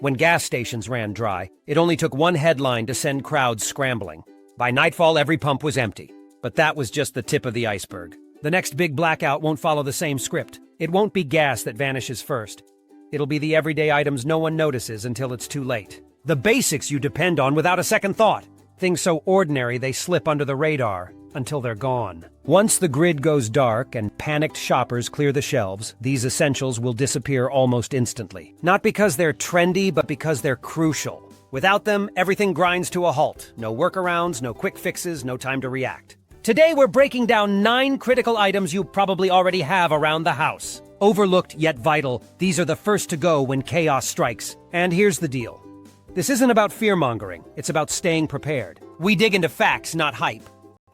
When gas stations ran dry, it only took one headline to send crowds scrambling. By nightfall, every pump was empty. But that was just the tip of the iceberg. The next big blackout won't follow the same script. It won't be gas that vanishes first. It'll be the everyday items no one notices until it's too late. The basics you depend on without a second thought. Things so ordinary they slip under the radar until they're gone. Once the grid goes dark and panicked shoppers clear the shelves, these essentials will disappear almost instantly. Not because they're trendy, but because they're crucial. Without them, everything grinds to a halt. No workarounds, no quick fixes, no time to react. Today we're breaking down 9 critical items you probably already have around the house. Overlooked yet vital, these are the first to go when chaos strikes. And here's the deal. This isn't about fear-mongering, it's about staying prepared. We dig into facts, not hype.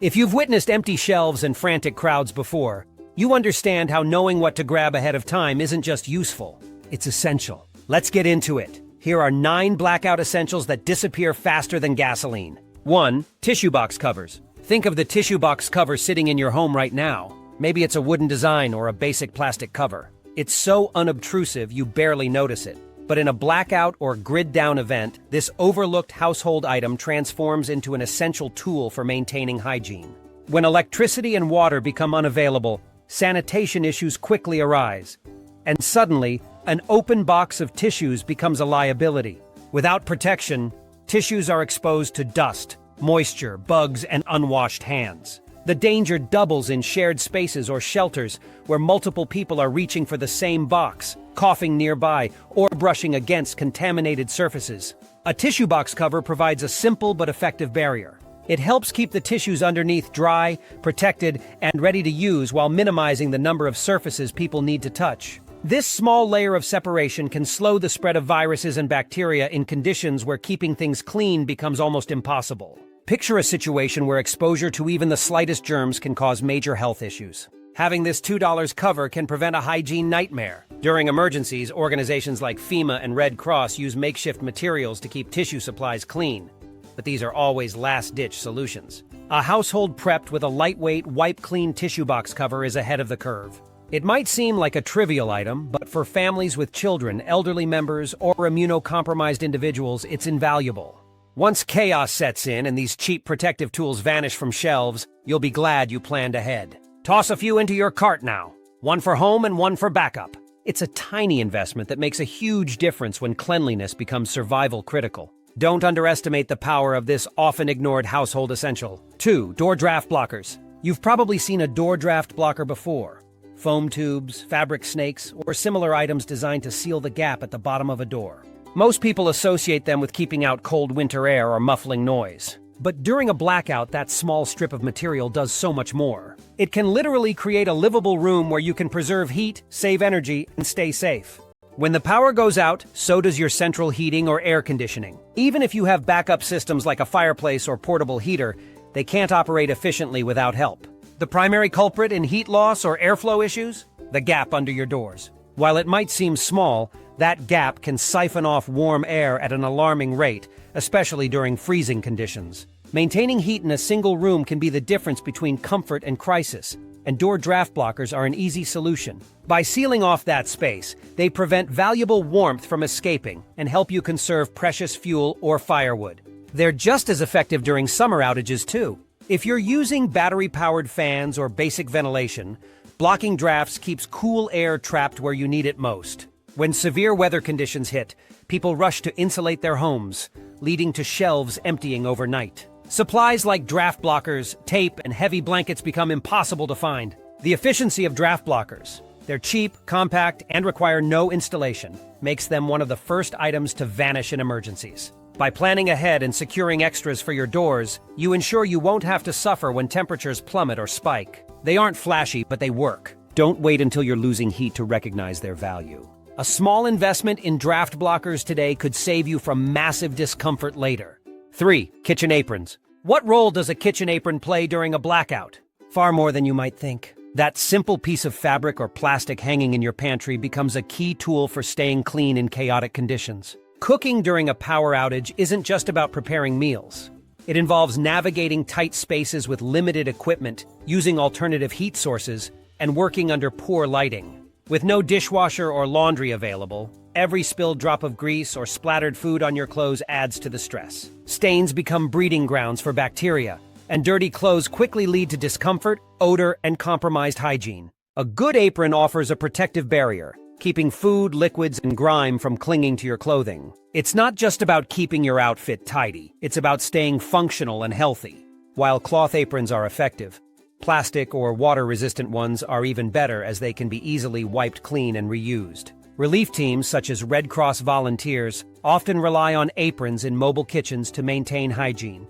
If you've witnessed empty shelves and frantic crowds before, you understand how knowing what to grab ahead of time isn't just useful, it's essential. Let's get into it. Here are 9 blackout essentials that disappear faster than gasoline. 1. Tissue box covers. Think of the tissue box cover sitting in your home right now. Maybe it's a wooden design or a basic plastic cover. It's so unobtrusive you barely notice it. But in a blackout or grid-down event, this overlooked household item transforms into an essential tool for maintaining hygiene. When electricity and water become unavailable, sanitation issues quickly arise. And suddenly, an open box of tissues becomes a liability. Without protection, tissues are exposed to dust, moisture, bugs, and unwashed hands. The danger doubles in shared spaces or shelters where multiple people are reaching for the same box, coughing nearby, or brushing against contaminated surfaces. A tissue box cover provides a simple but effective barrier. It helps keep the tissues underneath dry, protected, and ready to use while minimizing the number of surfaces people need to touch. This small layer of separation can slow the spread of viruses and bacteria in conditions where keeping things clean becomes almost impossible. Picture a situation where exposure to even the slightest germs can cause major health issues. Having this $2 cover can prevent a hygiene nightmare. During emergencies, organizations like FEMA and Red Cross use makeshift materials to keep tissue supplies clean. But these are always last-ditch solutions. A household prepped with a lightweight, wipe-clean tissue box cover is ahead of the curve. It might seem like a trivial item, but for families with children, elderly members, or immunocompromised individuals, it's invaluable. Once chaos sets in and these cheap protective tools vanish from shelves, you'll be glad you planned ahead. Toss a few into your cart now. One for home and one for backup. It's a tiny investment that makes a huge difference when cleanliness becomes survival critical. Don't underestimate the power of this often ignored household essential. 2. Door draft blockers. You've probably seen a door draft blocker before. Foam tubes, fabric snakes, or similar items designed to seal the gap at the bottom of a door. Most people associate them with keeping out cold winter air or muffling noise. But during a blackout, that small strip of material does so much more. It can literally create a livable room where you can preserve heat, save energy, and stay safe. When the power goes out, so does your central heating or air conditioning. Even if you have backup systems like a fireplace or portable heater, they can't operate efficiently without help. The primary culprit in heat loss or airflow issues? The gap under your doors. While it might seem small, that gap can siphon off warm air at an alarming rate, especially during freezing conditions. Maintaining heat in a single room can be the difference between comfort and crisis, and door draft blockers are an easy solution. By sealing off that space, they prevent valuable warmth from escaping and help you conserve precious fuel or firewood. They're just as effective during summer outages, too. If you're using battery-powered fans or basic ventilation, blocking drafts keeps cool air trapped where you need it most. When severe weather conditions hit, people rush to insulate their homes, leading to shelves emptying overnight. Supplies like draft blockers, tape, and heavy blankets become impossible to find. The efficiency of draft blockers, they're cheap, compact, and require no installation, makes them one of the first items to vanish in emergencies. By planning ahead and securing extras for your doors, you ensure you won't have to suffer when temperatures plummet or spike. They aren't flashy, but they work. Don't wait until you're losing heat to recognize their value. A small investment in draft blockers today could save you from massive discomfort later. 3. Kitchen aprons. What role does a kitchen apron play during a blackout? Far more than you might think. That simple piece of fabric or plastic hanging in your pantry becomes a key tool for staying clean in chaotic conditions. Cooking during a power outage isn't just about preparing meals. It involves navigating tight spaces with limited equipment, using alternative heat sources, and working under poor lighting. With no dishwasher or laundry available, every spilled drop of grease or splattered food on your clothes adds to the stress. Stains become breeding grounds for bacteria, and dirty clothes quickly lead to discomfort, odor, and compromised hygiene. A good apron offers a protective barrier, keeping food, liquids, and grime from clinging to your clothing. It's not just about keeping your outfit tidy, it's about staying functional and healthy. While cloth aprons are effective, plastic or water-resistant ones are even better as they can be easily wiped clean and reused. Relief teams such as Red Cross volunteers often rely on aprons in mobile kitchens to maintain hygiene.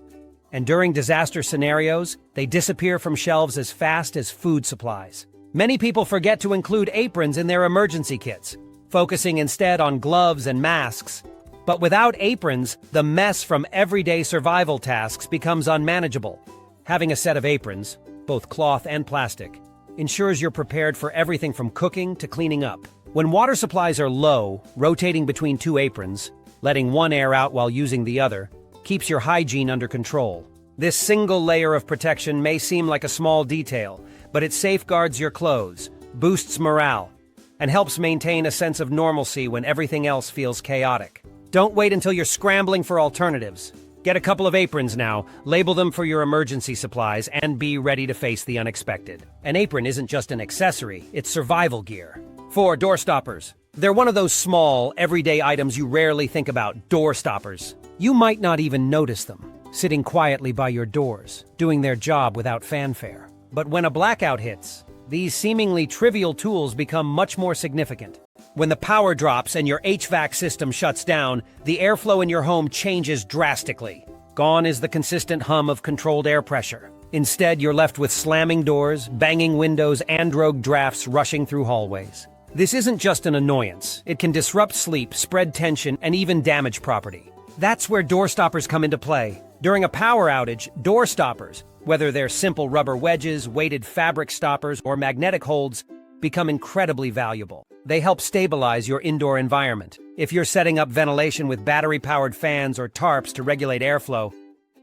And during disaster scenarios, they disappear from shelves as fast as food supplies. Many people forget to include aprons in their emergency kits, focusing instead on gloves and masks. But without aprons, the mess from everyday survival tasks becomes unmanageable. Having a set of aprons, both cloth and plastic, ensures you're prepared for everything from cooking to cleaning up. When water supplies are low, rotating between two aprons, letting one air out while using the other, keeps your hygiene under control. This single layer of protection may seem like a small detail, but it safeguards your clothes, boosts morale, and helps maintain a sense of normalcy when everything else feels chaotic. Don't wait until you're scrambling for alternatives. Get a couple of aprons now, label them for your emergency supplies, and be ready to face the unexpected. An apron isn't just an accessory, it's survival gear. 4. Door stoppers. They're one of those small, everyday items you rarely think about, door stoppers. You might not even notice them, sitting quietly by your doors, doing their job without fanfare. But when a blackout hits, these seemingly trivial tools become much more significant. When the power drops and your HVAC system shuts down, the airflow in your home changes drastically. Gone is the consistent hum of controlled air pressure. Instead, you're left with slamming doors, banging windows, and rogue drafts rushing through hallways. This isn't just an annoyance. It can disrupt sleep, spread tension, and even damage property. That's where door stoppers come into play. During a power outage, door stoppers, whether they're simple rubber wedges, weighted fabric stoppers, or magnetic holds, become incredibly valuable. They help stabilize your indoor environment. If you're setting up ventilation with battery-powered fans or tarps to regulate airflow,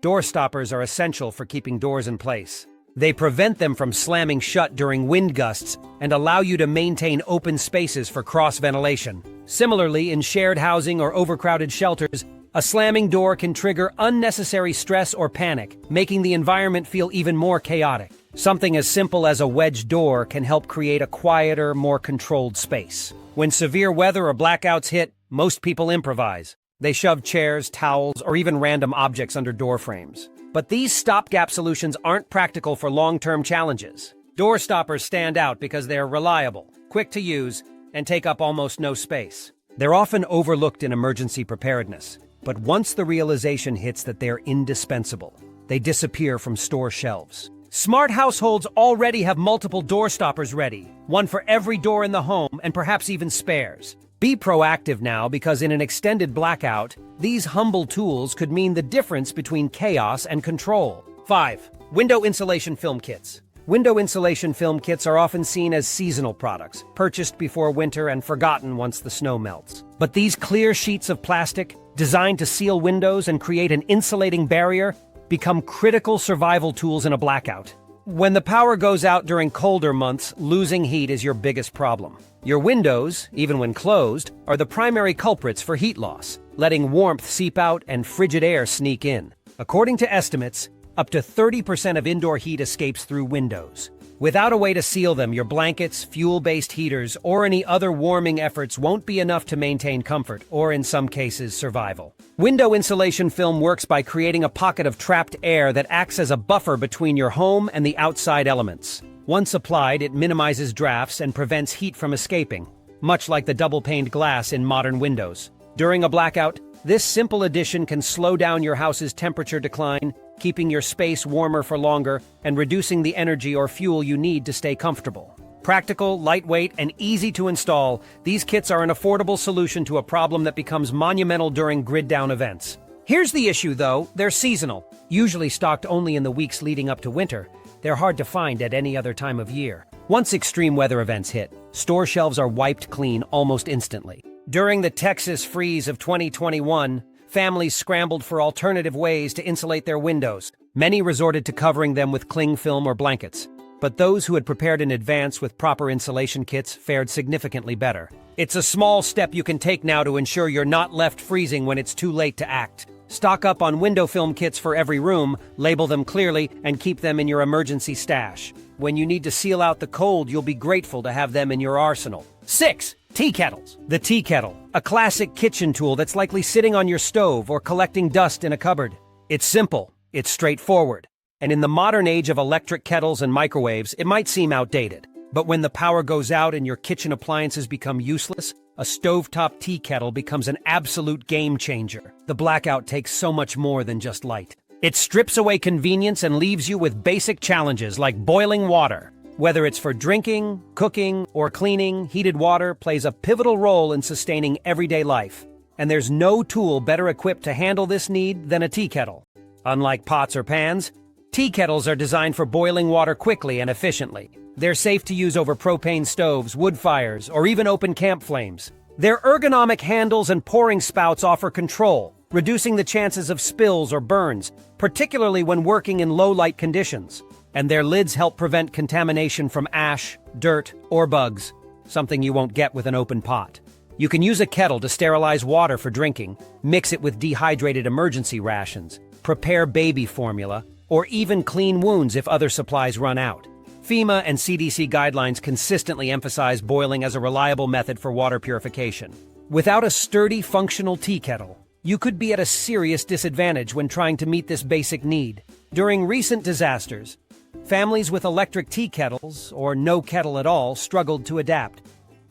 door stoppers are essential for keeping doors in place. They prevent them from slamming shut during wind gusts and allow you to maintain open spaces for cross-ventilation. Similarly, in shared housing or overcrowded shelters, a slamming door can trigger unnecessary stress or panic, making the environment feel even more chaotic. Something as simple as a wedged door can help create a quieter, more controlled space. When severe weather or blackouts hit, most people improvise. They shove chairs, towels, or even random objects under door frames. But these stopgap solutions aren't practical for long-term challenges. Door stoppers stand out because they're reliable, quick to use, and take up almost no space. They're often overlooked in emergency preparedness, but once the realization hits that they're indispensable, they disappear from store shelves. Smart households already have multiple door stoppers ready, one for every door in the home and perhaps even spares. Be proactive now because in an extended blackout, these humble tools could mean the difference between chaos and control. 5. Window insulation film kits. Window insulation film kits are often seen as seasonal products, purchased before winter and forgotten once the snow melts. But these clear sheets of plastic, designed to seal windows and create an insulating barrier, become critical survival tools in a blackout. When the power goes out during colder months, losing heat is your biggest problem. Your windows, even when closed, are the primary culprits for heat loss, letting warmth seep out and frigid air sneak in. According to estimates, up to 30% of indoor heat escapes through windows. Without a way to seal them, your blankets, fuel-based heaters, or any other warming efforts won't be enough to maintain comfort, or in some cases, survival. Window insulation film works by creating a pocket of trapped air that acts as a buffer between your home and the outside elements. Once applied, it minimizes drafts and prevents heat from escaping, much like the double-paned glass in modern windows. During a blackout, this simple addition can slow down your house's temperature decline, keeping your space warmer for longer and reducing the energy or fuel you need to stay comfortable. Practical, lightweight, and easy to install, these kits are an affordable solution to a problem that becomes monumental during grid-down events. Here's the issue, though. They're seasonal, usually stocked only in the weeks leading up to winter. They're hard to find at any other time of year. Once extreme weather events hit, store shelves are wiped clean almost instantly. During the Texas freeze of 2021, families scrambled for alternative ways to insulate their windows. Many resorted to covering them with cling film or blankets. but those who had prepared in advance with proper insulation kits fared significantly better. It's a small step you can take now to ensure you're not left freezing when it's too late to act. Stock up on window film kits for every room, label them clearly, and keep them in your emergency stash. When you need to seal out the cold, you'll be grateful to have them in your arsenal. 6. Tea kettles. The tea kettle, a classic kitchen tool that's likely sitting on your stove or collecting dust in a cupboard. It's simple, it's straightforward, and in the modern age of electric kettles and microwaves, it might seem outdated. But when the power goes out and your kitchen appliances become useless, a stovetop tea kettle becomes an absolute game changer. The Blackout takes so much more than just light. It strips away convenience and leaves you with basic challenges like boiling water. Whether it's for drinking, cooking, or cleaning, heated water plays a pivotal role in sustaining everyday life. And there's no tool better equipped to handle this need than a tea kettle. Unlike pots or pans, tea kettles are designed for boiling water quickly and efficiently. They're safe to use over propane stoves, wood fires, or even open camp flames. Their ergonomic handles and pouring spouts offer control, reducing the chances of spills or burns, particularly when working in low-light conditions. And their lids help prevent contamination from ash, dirt, or bugs, something you won't get with an open pot. You can use a kettle to sterilize water for drinking, mix it with dehydrated emergency rations, prepare baby formula, or even clean wounds if other supplies run out. FEMA and CDC guidelines consistently emphasize boiling as a reliable method for water purification. Without a sturdy, functional tea kettle, you could be at a serious disadvantage when trying to meet this basic need. During recent disasters, families with electric tea kettles, or no kettle at all, struggled to adapt,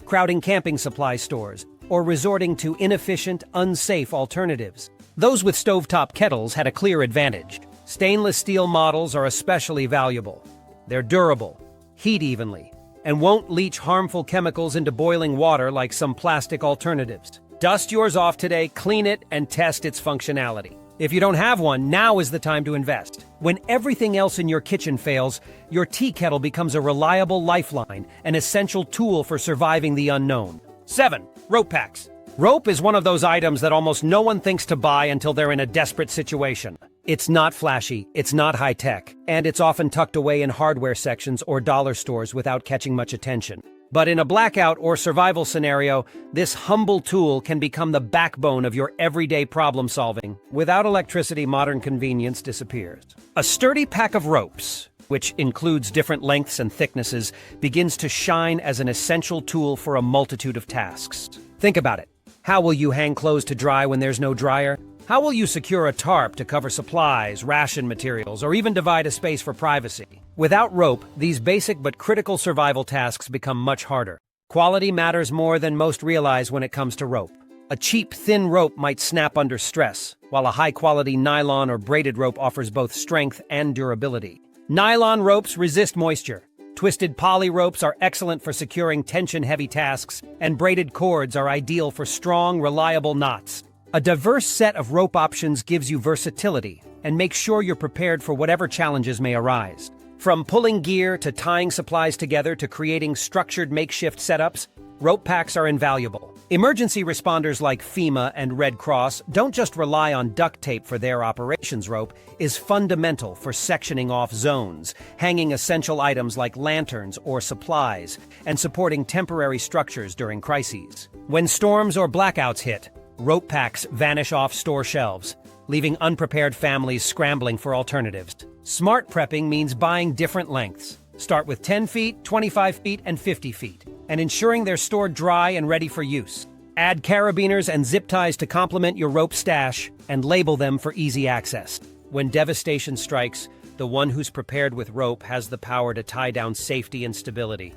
crowding camping supply stores, or resorting to inefficient, unsafe alternatives. Those with stovetop kettles had a clear advantage. Stainless steel models are especially valuable. They're durable, heat evenly, and won't leach harmful chemicals into boiling water like some plastic alternatives. Dust yours off today, clean it, and test its functionality. If you don't have one, now is the time to invest. When everything else in your kitchen fails, your tea kettle becomes a reliable lifeline, an essential tool for surviving the unknown. 7. Rope packs. Rope is one of those items that almost no one thinks to buy until they're in a desperate situation. It's not flashy, it's not high-tech, and it's often tucked away in hardware sections or dollar stores without catching much attention. But in a blackout or survival scenario, this humble tool can become the backbone of your everyday problem-solving. Without electricity, modern convenience disappears. A sturdy pack of ropes, which includes different lengths and thicknesses, begins to shine as an essential tool for a multitude of tasks. Think about it. How will you hang clothes to dry when there's no dryer? How will you secure a tarp to cover supplies, ration materials, or even divide a space for privacy? Without rope, these basic but critical survival tasks become much harder. Quality matters more than most realize when it comes to rope. A cheap, thin rope might snap under stress, while a high-quality nylon or braided rope offers both strength and durability. Nylon ropes resist moisture. Twisted poly ropes are excellent for securing tension-heavy tasks, and braided cords are ideal for strong, reliable knots. A diverse set of rope options gives you versatility and makes sure you're prepared for whatever challenges may arise. From pulling gear to tying supplies together to creating structured makeshift setups, rope packs are invaluable. Emergency responders like FEMA and Red Cross don't just rely on duct tape for their operations. Rope is fundamental for sectioning off zones, hanging essential items like lanterns or supplies, and supporting temporary structures during crises. When storms or blackouts hit, rope packs vanish off store shelves, leaving unprepared families scrambling for alternatives. Smart prepping means buying different lengths. Start with 10 feet, 25 feet, and 50 feet, and ensuring they're stored dry and ready for use. Add carabiners and zip ties to complement your rope stash, and label them for easy access. When devastation strikes, the one who's prepared with rope has the power to tie down safety and stability,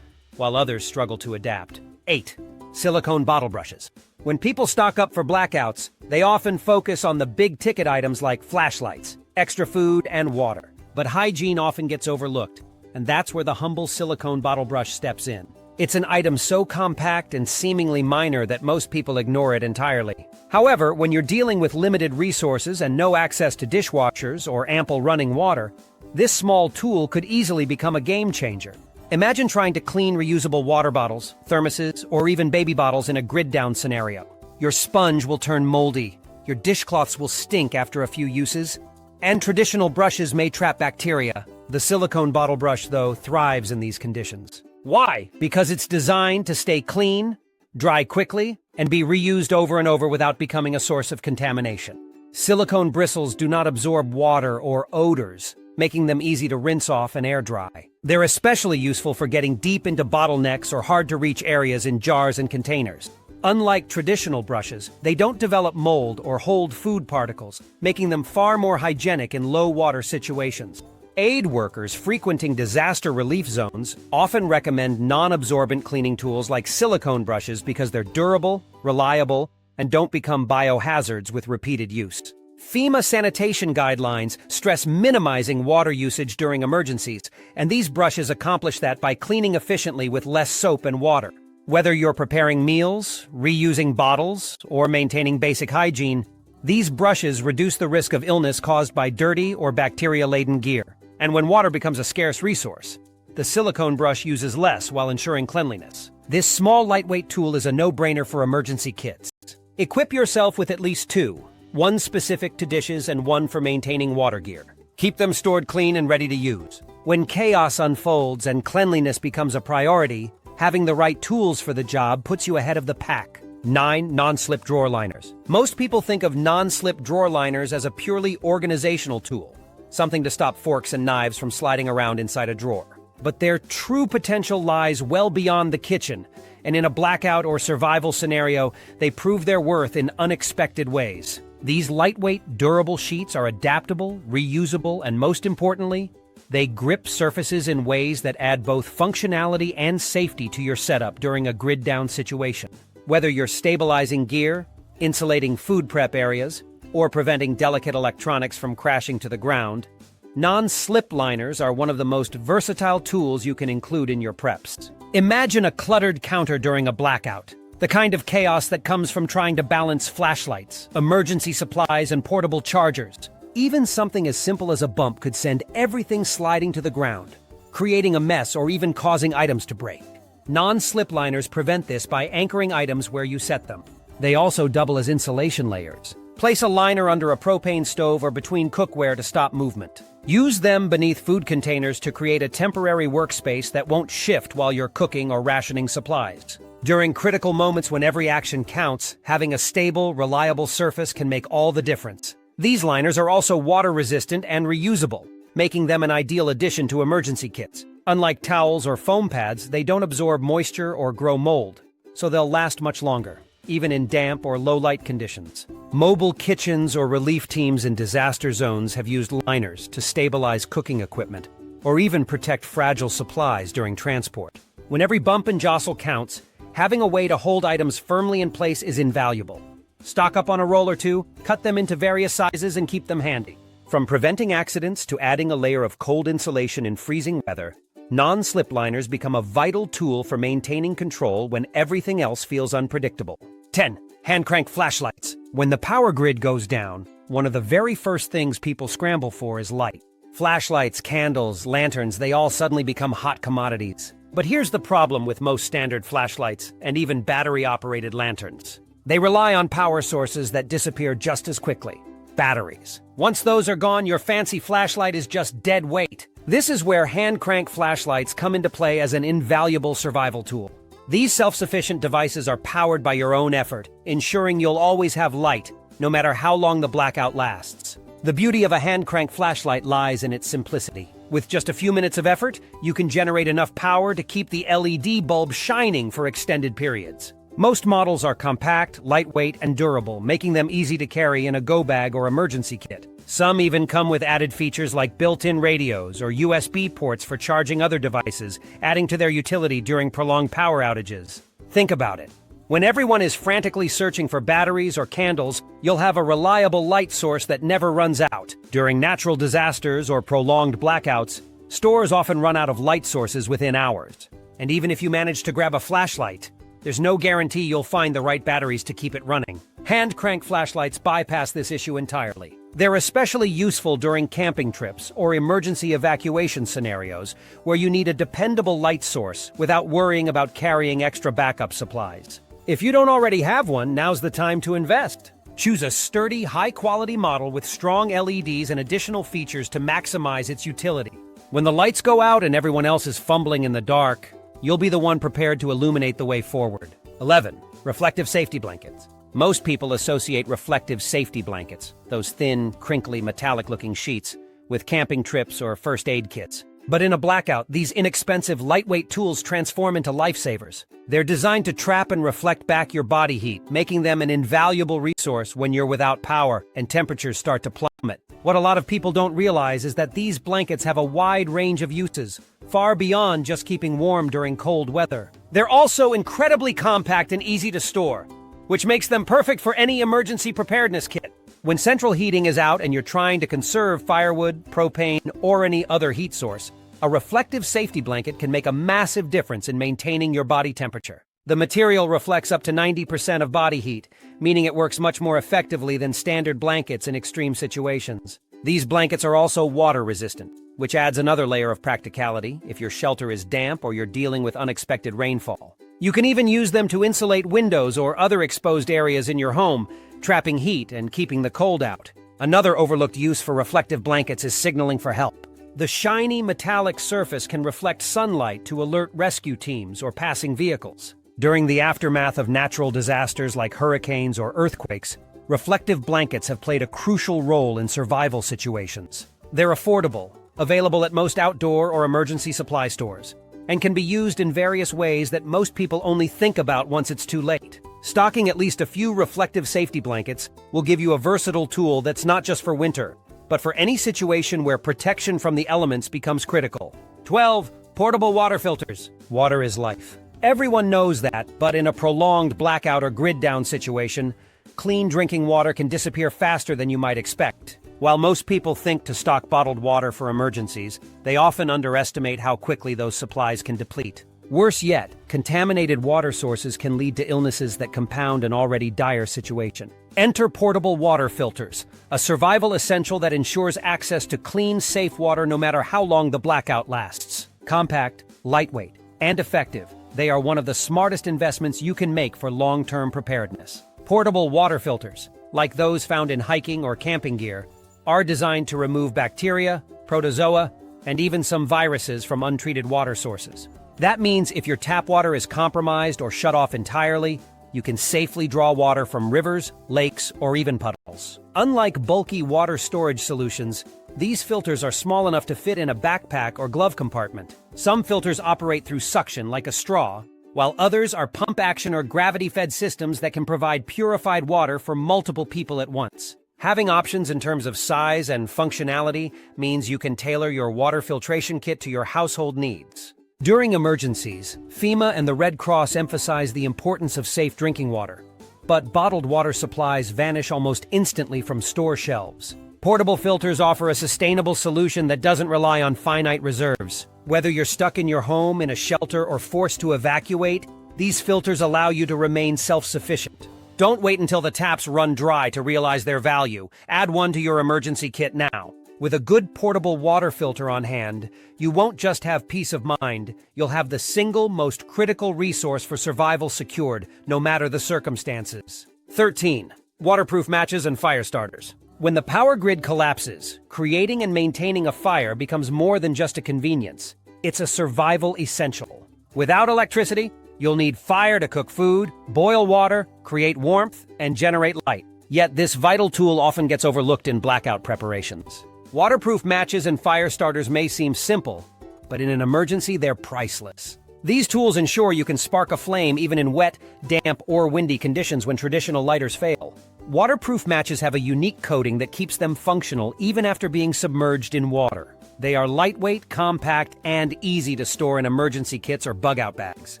while others struggle to adapt. 8. Silicone bottle brushes. When people stock up for blackouts, they often focus on the big-ticket items like flashlights, extra food, and water. But hygiene often gets overlooked, and that's where the humble silicone bottle brush steps in. It's an item so compact and seemingly minor that most people ignore it entirely. However, when you're dealing with limited resources and no access to dishwashers or ample running water, this small tool could easily become a game changer. Imagine trying to clean reusable water bottles, thermoses, or even baby bottles in a grid-down scenario. Your sponge will turn moldy, your dishcloths will stink after a few uses, and traditional brushes may trap bacteria. The silicone bottle brush, though, thrives in these conditions. Why? Because it's designed to stay clean, dry quickly, and be reused over and over without becoming a source of contamination. Silicone bristles do not absorb water or odors, making them easy to rinse off and air dry. They're especially useful for getting deep into bottlenecks or hard-to-reach areas in jars and containers. Unlike traditional brushes, they don't develop mold or hold food particles, making them far more hygienic in low-water situations. Aid workers frequenting disaster relief zones often recommend non-absorbent cleaning tools like silicone brushes because they're durable, reliable, and don't become biohazards with repeated use. FEMA sanitation guidelines stress minimizing water usage during emergencies, and these brushes accomplish that by cleaning efficiently with less soap and water. Whether you're preparing meals, reusing bottles, or maintaining basic hygiene, these brushes reduce the risk of illness caused by dirty or bacteria-laden gear. And when water becomes a scarce resource, the silicone brush uses less while ensuring cleanliness. This small, lightweight tool is a no-brainer for emergency kits. Equip yourself with at least two, one specific to dishes and one for maintaining water gear. Keep them stored clean and ready to use. When chaos unfolds and cleanliness becomes a priority, having the right tools for the job puts you ahead of the pack. 9 non-slip drawer liners. Most people think of non-slip drawer liners as a purely organizational tool, something to stop forks and knives from sliding around inside a drawer. But their true potential lies well beyond the kitchen, and in a blackout or survival scenario, they prove their worth in unexpected ways. These lightweight, durable sheets are adaptable, reusable, and most importantly, they grip surfaces in ways that add both functionality and safety to your setup during a grid-down situation. Whether you're stabilizing gear, insulating food prep areas, or preventing delicate electronics from crashing to the ground, non-slip liners are one of the most versatile tools you can include in your preps. Imagine a cluttered counter during a blackout, the kind of chaos that comes from trying to balance flashlights, emergency supplies, and portable chargers. Even something as simple as a bump could send everything sliding to the ground, creating a mess or even causing items to break. Non-slip liners prevent this by anchoring items where you set them. They also double as insulation layers. Place a liner under a propane stove or between cookware to stop movement. Use them beneath food containers to create a temporary workspace that won't shift while you're cooking or rationing supplies. During critical moments when every action counts, having a stable, reliable surface can make all the difference. These liners are also water-resistant and reusable, making them an ideal addition to emergency kits. Unlike towels or foam pads, they don't absorb moisture or grow mold, so they'll last much longer, even in damp or low-light conditions. Mobile kitchens or relief teams in disaster zones have used liners to stabilize cooking equipment, or even protect fragile supplies during transport. When every bump and jostle counts, having a way to hold items firmly in place is invaluable. Stock up on a roll or two, cut them into various sizes, and keep them handy. From preventing accidents to adding a layer of cold insulation in freezing weather, non-slip liners become a vital tool for maintaining control when everything else feels unpredictable. 10. Hand crank flashlights. When the power grid goes down, one of the very first things people scramble for is light. Flashlights, candles, lanterns, they all suddenly become hot commodities. But here's the problem with most standard flashlights and even battery-operated lanterns. They rely on power sources that disappear just as quickly. Batteries. Once those are gone, your fancy flashlight is just dead weight. This is where hand crank flashlights come into play as an invaluable survival tool. These self-sufficient devices are powered by your own effort, ensuring you'll always have light, no matter how long the blackout lasts. The beauty of a hand crank flashlight lies in its simplicity. With just a few minutes of effort, you can generate enough power to keep the LED bulb shining for extended periods. Most models are compact, lightweight, and durable, making them easy to carry in a go bag or emergency kit. Some even come with added features like built-in radios or USB ports for charging other devices, adding to their utility during prolonged power outages. Think about it. When everyone is frantically searching for batteries or candles, you'll have a reliable light source that never runs out. During natural disasters or prolonged blackouts, stores often run out of light sources within hours. And even if you manage to grab a flashlight, there's no guarantee you'll find the right batteries to keep it running. Hand crank flashlights bypass this issue entirely. They're especially useful during camping trips or emergency evacuation scenarios where you need a dependable light source without worrying about carrying extra backup supplies. If you don't already have one, now's the time to invest. Choose a sturdy, high-quality model with strong LEDs and additional features to maximize its utility. When the lights go out and everyone else is fumbling in the dark, you'll be the one prepared to illuminate the way forward. 11. Reflective safety blankets. Most people associate reflective safety blankets, those thin, crinkly, metallic-looking sheets, with camping trips or first aid kits. But in a blackout, these inexpensive, lightweight tools transform into lifesavers. They're designed to trap and reflect back your body heat, making them an invaluable resource when you're without power and temperatures start to plummet. What a lot of people don't realize is that these blankets have a wide range of uses, far beyond just keeping warm during cold weather. They're also incredibly compact and easy to store, which makes them perfect for any emergency preparedness kit. When central heating is out and you're trying to conserve firewood, propane, or any other heat source, a reflective safety blanket can make a massive difference in maintaining your body temperature. The material reflects up to 90% of body heat, meaning it works much more effectively than standard blankets in extreme situations. These blankets are also water-resistant, which adds another layer of practicality if your shelter is damp or you're dealing with unexpected rainfall. You can even use them to insulate windows or other exposed areas in your home, trapping heat and keeping the cold out. Another overlooked use for reflective blankets is signaling for help. The shiny metallic surface can reflect sunlight to alert rescue teams or passing vehicles. During the aftermath of natural disasters like hurricanes or earthquakes, reflective blankets have played a crucial role in survival situations. They're affordable, available at most outdoor or emergency supply stores, and can be used in various ways that most people only think about once it's too late. Stocking at least a few reflective safety blankets will give you a versatile tool that's not just for winter, but for any situation where protection from the elements becomes critical. 12. Portable water filters. Water is life. Everyone knows that, but in a prolonged blackout or grid-down situation, clean drinking water can disappear faster than you might expect. While most people think to stock bottled water for emergencies, they often underestimate how quickly those supplies can deplete. Worse yet, contaminated water sources can lead to illnesses that compound an already dire situation. Enter portable water filters, a survival essential that ensures access to clean, safe water no matter how long the blackout lasts. Compact, lightweight, and effective, they are one of the smartest investments you can make for long-term preparedness. Portable water filters, like those found in hiking or camping gear, are designed to remove bacteria, protozoa, and even some viruses from untreated water sources. That means if your tap water is compromised or shut off entirely, you can safely draw water from rivers, lakes, or even puddles. Unlike bulky water storage solutions, these filters are small enough to fit in a backpack or glove compartment. Some filters operate through suction, like a straw, while others are pump-action or gravity-fed systems that can provide purified water for multiple people at once. Having options in terms of size and functionality means you can tailor your water filtration kit to your household needs. During emergencies, FEMA and the Red Cross emphasize the importance of safe drinking water, but bottled water supplies vanish almost instantly from store shelves. Portable filters offer a sustainable solution that doesn't rely on finite reserves. Whether you're stuck in your home, in a shelter, or forced to evacuate, these filters allow you to remain self-sufficient. Don't wait until the taps run dry to realize their value. Add one to your emergency kit now. With a good portable water filter on hand, you won't just have peace of mind, you'll have the single most critical resource for survival secured, no matter the circumstances. 13. Waterproof matches and fire starters. When the power grid collapses, creating and maintaining a fire becomes more than just a convenience. It's a survival essential. Without electricity, you'll need fire to cook food, boil water, create warmth, and generate light. Yet this vital tool often gets overlooked in blackout preparations. Waterproof matches and fire starters may seem simple, but in an emergency, they're priceless. These tools ensure you can spark a flame even in wet, damp, or windy conditions when traditional lighters fail. Waterproof matches have a unique coating that keeps them functional even after being submerged in water. They are lightweight, compact, and easy to store in emergency kits or bug-out bags.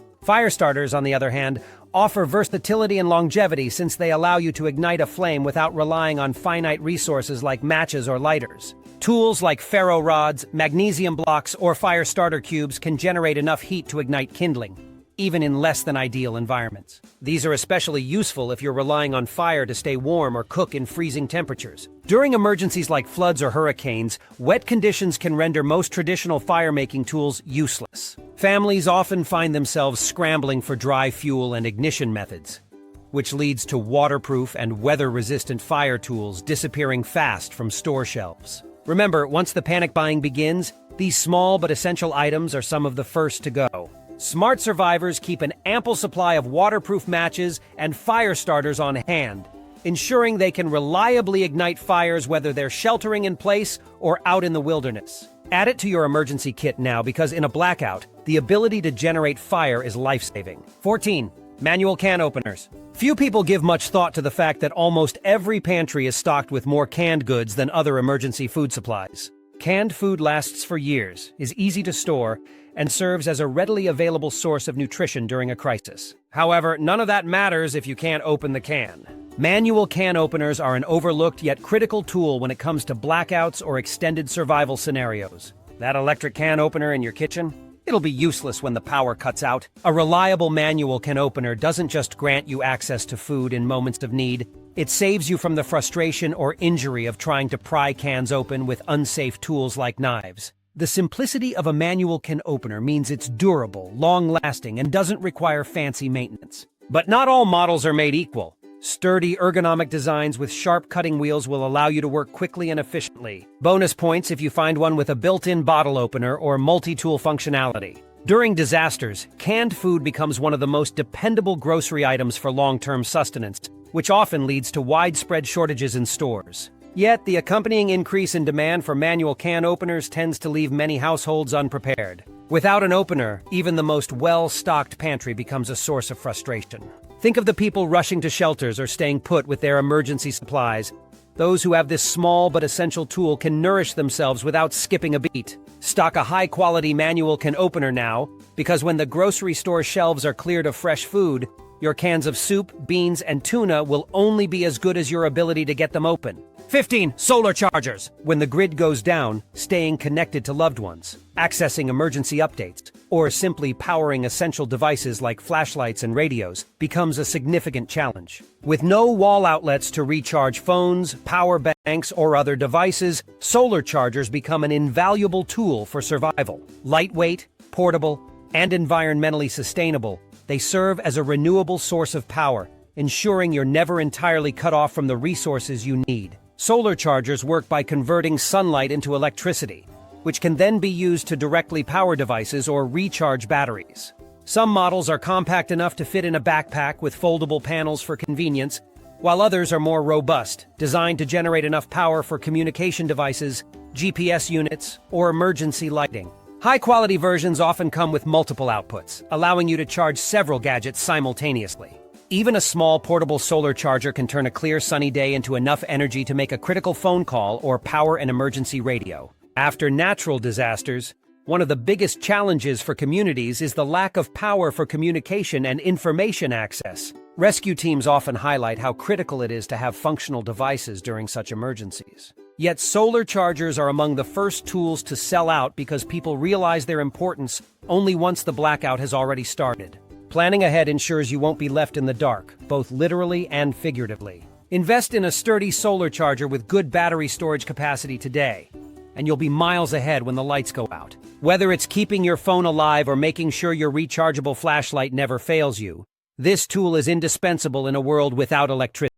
Fire starters, on the other hand, offer versatility and longevity since they allow you to ignite a flame without relying on finite resources like matches or lighters. Tools like ferro rods, magnesium blocks, or fire starter cubes can generate enough heat to ignite kindling, even in less than ideal environments. These are especially useful if you're relying on fire to stay warm or cook in freezing temperatures. During emergencies like floods or hurricanes, wet conditions can render most traditional fire-making tools useless. Families often find themselves scrambling for dry fuel and ignition methods, which leads to waterproof and weather-resistant fire tools disappearing fast from store shelves. Remember, once the panic buying begins, These small but essential items are some of the first to go. Smart survivors keep an ample supply of waterproof matches and fire starters on hand, ensuring they can reliably ignite fires whether they're sheltering in place or out in the wilderness. Add it to your emergency kit now because in a blackout, the ability to generate fire is life-saving. 14. Manual can openers. Few people give much thought to the fact that almost every pantry is stocked with more canned goods than other emergency food supplies. Canned food lasts for years, is easy to store, and serves as a readily available source of nutrition during a crisis. However, none of that matters if you can't open the can. Manual can openers are an overlooked yet critical tool when it comes to blackouts or extended survival scenarios. That electric can opener in your kitchen? It'll be useless when the power cuts out. A reliable manual can opener doesn't just grant you access to food in moments of need, it saves you from the frustration or injury of trying to pry cans open with unsafe tools like knives. The simplicity of a manual can opener means it's durable, long-lasting, and doesn't require fancy maintenance. But not all models are made equal. Sturdy, ergonomic designs with sharp cutting wheels will allow you to work quickly and efficiently. Bonus points if you find one with a built-in bottle opener or multi-tool functionality. During disasters, canned food becomes one of the most dependable grocery items for long-term sustenance, which often leads to widespread shortages in stores. Yet, the accompanying increase in demand for manual can openers tends to leave many households unprepared. Without an opener, even the most well-stocked pantry becomes a source of frustration. Think of the people rushing to shelters or staying put with their emergency supplies. Those who have this small but essential tool can nourish themselves without skipping a beat. Stock a high-quality manual can opener now, because when the grocery store shelves are cleared of fresh food, your cans of soup, beans, and tuna will only be as good as your ability to get them open. 15. Solar chargers. When the grid goes down, staying connected to loved ones, accessing emergency updates, or simply powering essential devices like flashlights and radios becomes a significant challenge. With no wall outlets to recharge phones, power banks, or other devices, solar chargers become an invaluable tool for survival. Lightweight, portable, and environmentally sustainable, they serve as a renewable source of power, ensuring you're never entirely cut off from the resources you need. Solar chargers work by converting sunlight into electricity, which can then be used to directly power devices or recharge batteries. Some models are compact enough to fit in a backpack with foldable panels for convenience, while others are more robust, designed to generate enough power for communication devices, GPS units, or emergency lighting. High-quality versions often come with multiple outputs, allowing you to charge several gadgets simultaneously. Even a small portable solar charger can turn a clear sunny day into enough energy to make a critical phone call or power an emergency radio. After natural disasters, one of the biggest challenges for communities is the lack of power for communication and information access. Rescue teams often highlight how critical it is to have functional devices during such emergencies. Yet solar chargers are among the first tools to sell out because people realize their importance only once the blackout has already started. Planning ahead ensures you won't be left in the dark, both literally and figuratively. Invest in a sturdy solar charger with good battery storage capacity today, and you'll be miles ahead when the lights go out. Whether it's keeping your phone alive or making sure your rechargeable flashlight never fails you, this tool is indispensable in a world without electricity.